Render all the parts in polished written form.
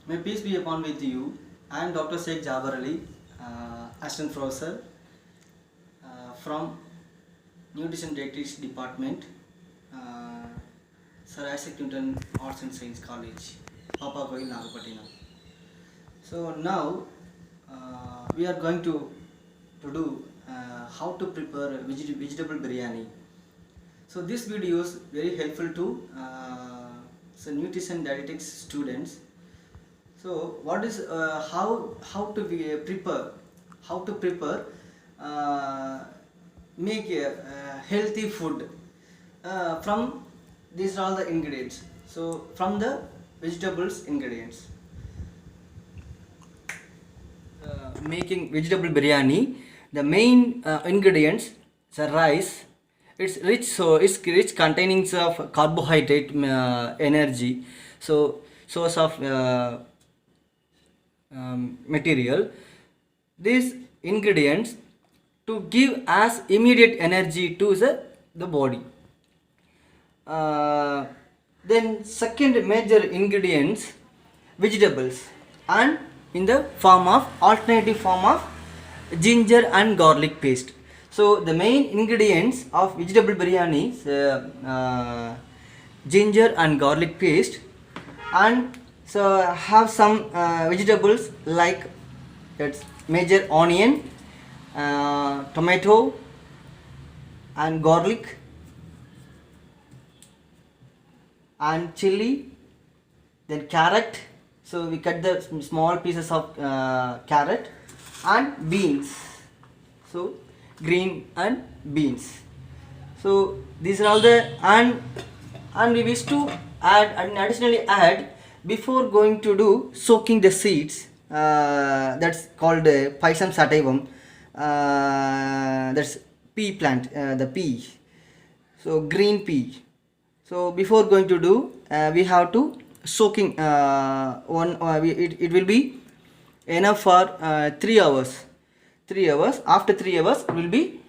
May peace be upon with you. I am Dr. Sheikh Jabar Ali, Assistant Professor from Nutrition Dietetics Department, uh, Sir Isaac Newton Arts and Science College, Papagoil, Nagapattinam. So now we are going to do how to prepare vegetable biryani. So this video is very helpful to nutrition dietetics students. So what is how to prepare uh, make a healthy food from these are all the ingredients. So from the vegetables ingredients. Making vegetable biryani, the main ingredients is rice. It's rich, so it's rich containing of carbohydrate energy. So source of material. These ingredients to give as immediate energy to the body. Then second major ingredients, vegetables, and in the form of alternative form of ginger and garlic paste. So the main ingredients of vegetable biryani is ginger and garlic paste, and so have some vegetables like that's major onion, tomato, and garlic, and chili, then carrot. So we cut the small pieces of carrot, and beans. So green and beans. So these are all the and we wish to add and additionally add before going to do soaking the seeds. That's called Pisum sativum. That's pea plant, the pea. So green pea. So before going to do, we have to soaking it will be enough for 3 hours. 3 hours. After 3 hours will be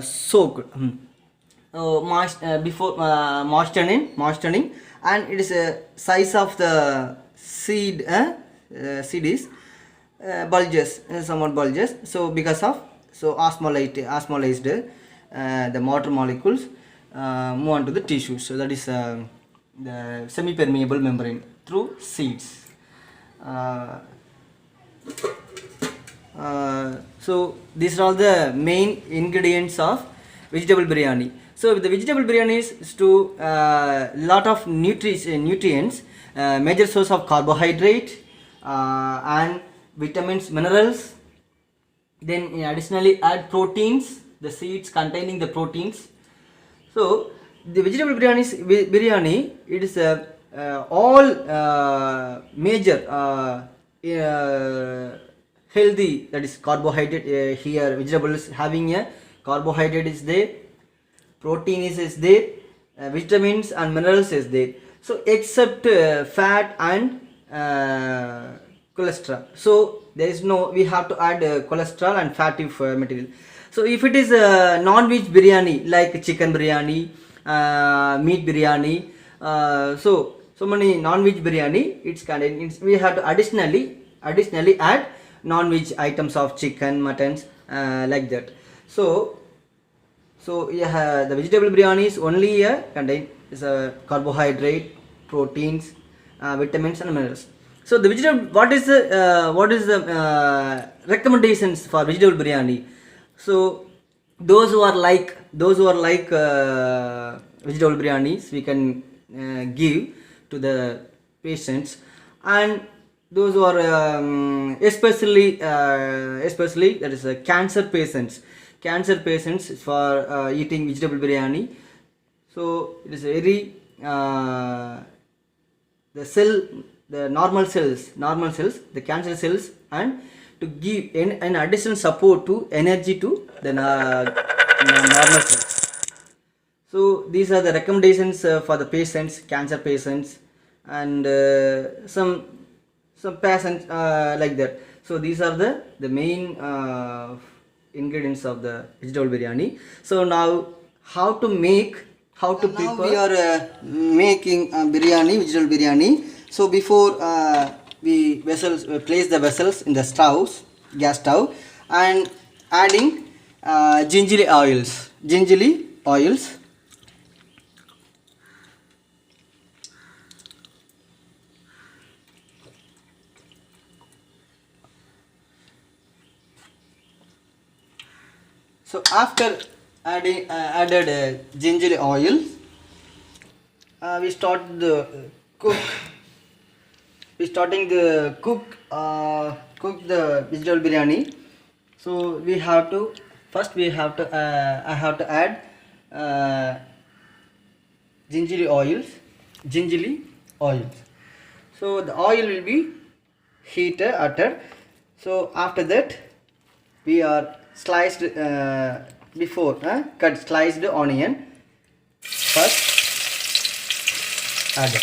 soaked. Before moistening, and it is a size of the seed is bulges, somewhat bulges. So because of osmolized the water molecules move on to the tissue. So that is the semi-permeable membrane through seeds. So these are all the main ingredients of vegetable biryani. So the vegetable biryani is to lot of nutrients, major source of carbohydrate and vitamins, minerals. Then additionally add proteins, the seeds containing the proteins. So the vegetable biryani, it is all major healthy, that is carbohydrate. Here vegetables having a carbohydrate is there, protein is there, vitamins and minerals is there. So except fat and cholesterol. So there is no, we have to add cholesterol and fatty material. So if it is a non-veg biryani like chicken biryani, meat biryani, so many non-veg biryani, it's contained. We have to additionally add non-veg items of chicken, muttons, like that. So yeah, the vegetable biryani is only contain is a carbohydrate, proteins, vitamins and minerals. So the vegetable, what is the recommendations for vegetable biryani? So those who are like vegetable biryanis, we can give to the patients, and those who are especially that is cancer patients for eating vegetable biryani. So it is very the normal cells, the cancer cells, and to give an additional support to energy to the normal cells. So these are the recommendations for the patients, cancer patients, and some patients like that. So these are the main ingredients of the vegetable biryani. So now how to prepare? Now we are making vegetable biryani. So before we place the vessels in the gas stove, and adding gingerly oils. So after added gingerly oil, we start the cook. We starting the cook the vegetable biryani. So we have to first we have to I have to add uh, gingerly oils. Gingerly oils. So the oil will be heated after. So after that we are sliced before cut sliced onion first add.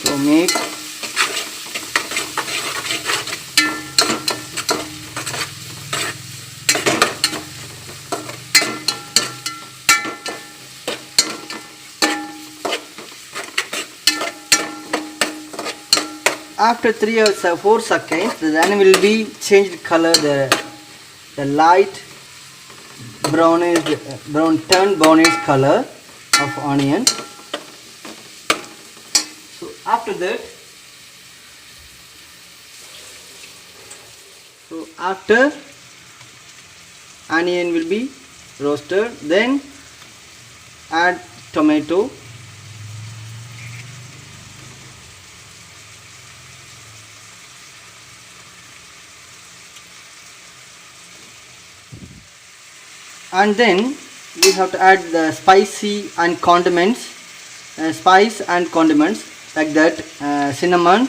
So make after 3 or 4 seconds the onion will be changed color, the light brownish color of onion. So after that, after onion will be roasted, then add tomato. And then we have to add the spicy and condiments, spice and condiments like that, cinnamon,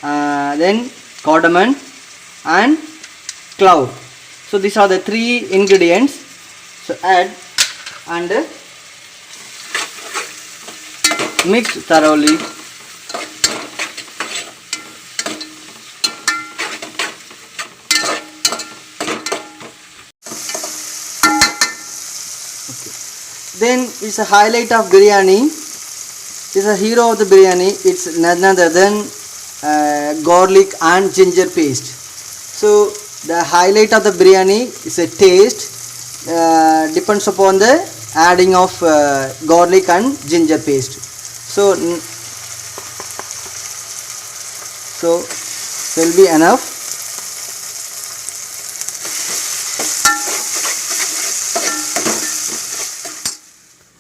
then cardamom and clove. So these are the 3 ingredients. So add and mix thoroughly. Then it's a highlight of biryani. It's a hero of the biryani. It's none other than garlic and ginger paste. So the highlight of the biryani is a taste. Depends upon the adding of garlic and ginger paste. So will be enough.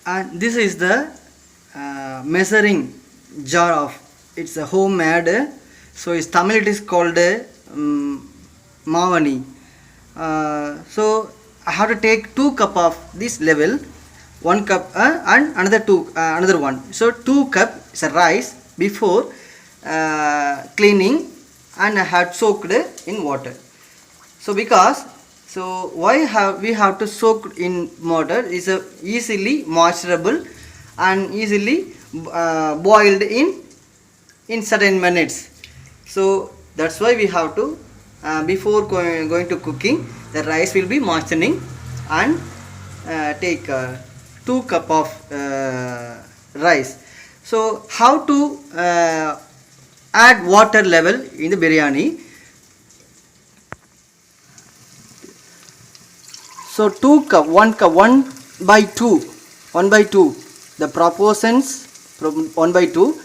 And this is the measuring jar of, it's a homemade, so its Tamil it is called mavani. So I have to take 2 cup of this level, 1 cup and another one. So 2 cup is a rice before cleaning, and I had soaked in water. So why we have to soak in water is easily moisterable and easily boiled in certain minutes. So that's why we have to before going to cooking, the rice will be moistening, and take 2 cup of rice. So how to add water level in the biryani? So 2 cup, 1 cup, 1 by 2, the proportions from 1 by 2.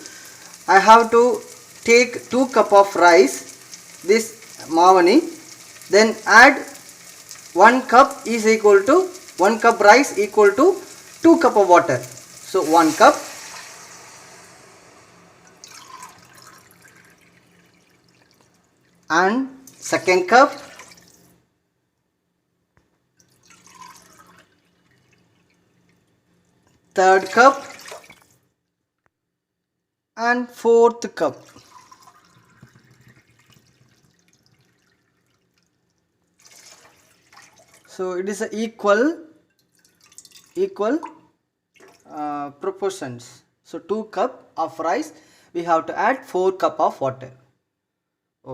I have to take 2 cup of rice, this mavani, then add 1 cup is equal to 1 cup rice equal to 2 cup of water. So 1 cup, and second cup, third cup, and fourth cup. So it is a equal proportions. So 2 cup of rice we have to add 4 cup of water.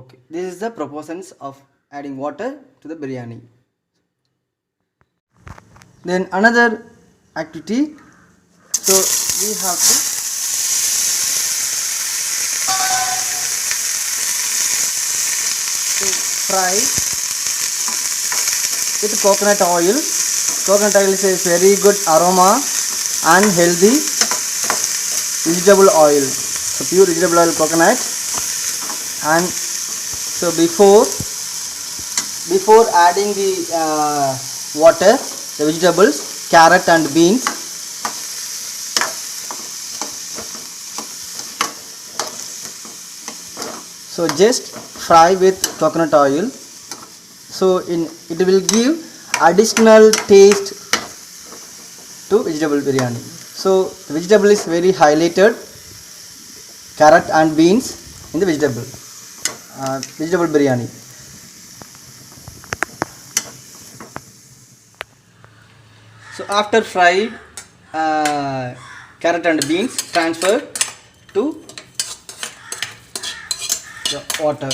Okay, this is the proportions of adding water to the biryani. Then another activity, so we have to fry with coconut oil. Coconut oil is a very good aroma and healthy vegetable oil. So pure vegetable oil coconut. And so before adding the water, the vegetables, carrot and beans, so just fry with coconut oil. So it will give additional taste to vegetable biryani. So the vegetable is very highlighted, carrot and beans in the vegetable biryani. So after fried carrot and beans, transfer to the water.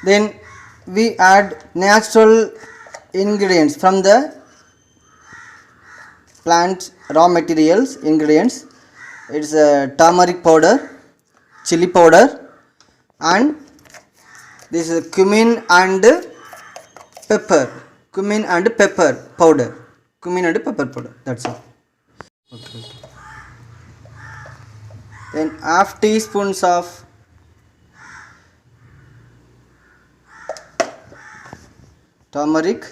Then we add natural ingredients from the plant raw materials ingredients. It's turmeric powder, chili powder, and this is cumin and pepper. Cumin and pepper powder. Cumin and pepper powder. That's all. Okay. Then half teaspoons of turmeric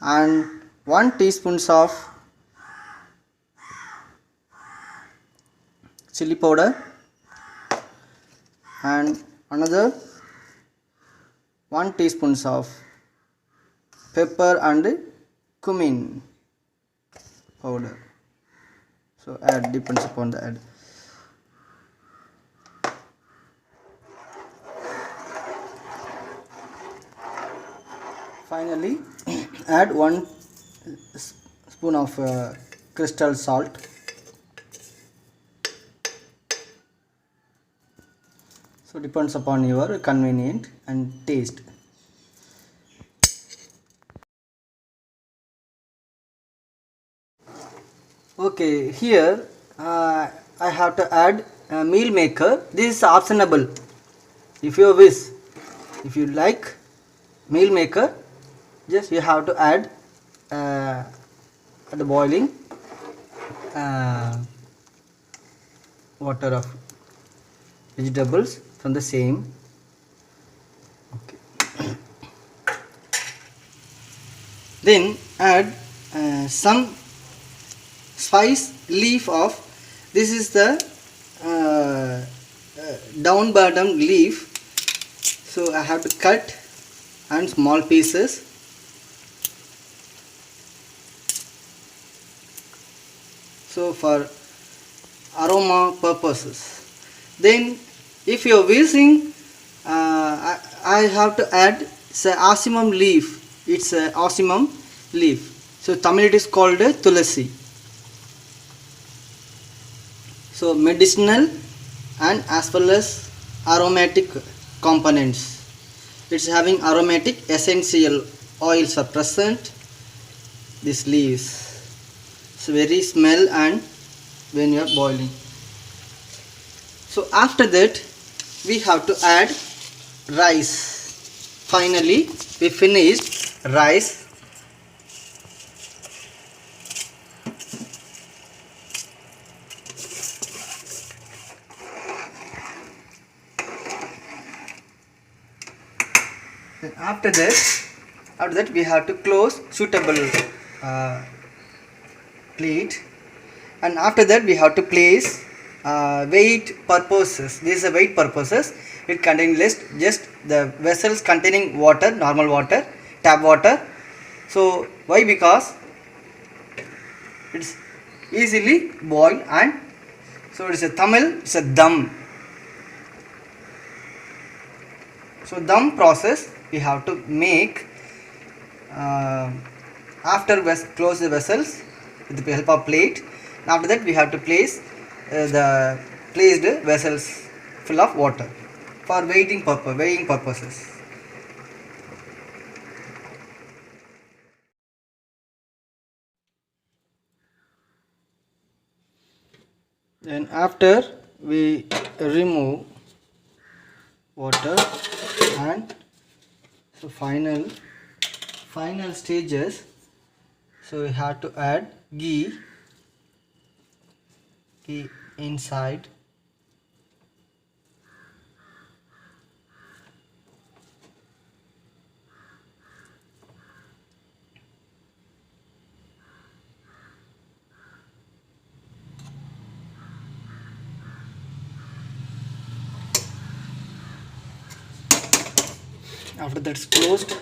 and 1 teaspoon of chili powder and another 1 teaspoon of pepper and cumin powder. So add, depends upon the add. Finally add 1 spoon of crystal salt. So depends upon your convenient and taste. Okay, here I have to add a meal maker. This is optional. If you wish, if you like meal maker, just you have to add at the boiling water of vegetables from the same. Okay. Then add some spice leaf of, this is the down bottom leaf, so I have to cut and small pieces. So for aroma purposes. Then if you are wishing, I have to add asimum leaf. It's a asimum leaf. So Tamil it is called tulasi. So medicinal and as well as aromatic components. It's having aromatic essential oils are present. This leaves. It's very smell and when you are boiling. So after that we have to add rice. Finally we finished rice. Then after that we have to close suitable plate, and after that we have to place weight purposes. This is a weight purposes. It contains just the vessels containing water, normal water, tap water. So why? Because it's easily boil. And so it is a Tamil, it's a dum. So dum process we have to make after close the vessels with the help of plate. After that we have to place the placed vessels full of water for weighing purposes. Then after we remove water, and so final stages, so we have to add ghee inside. After that's closed,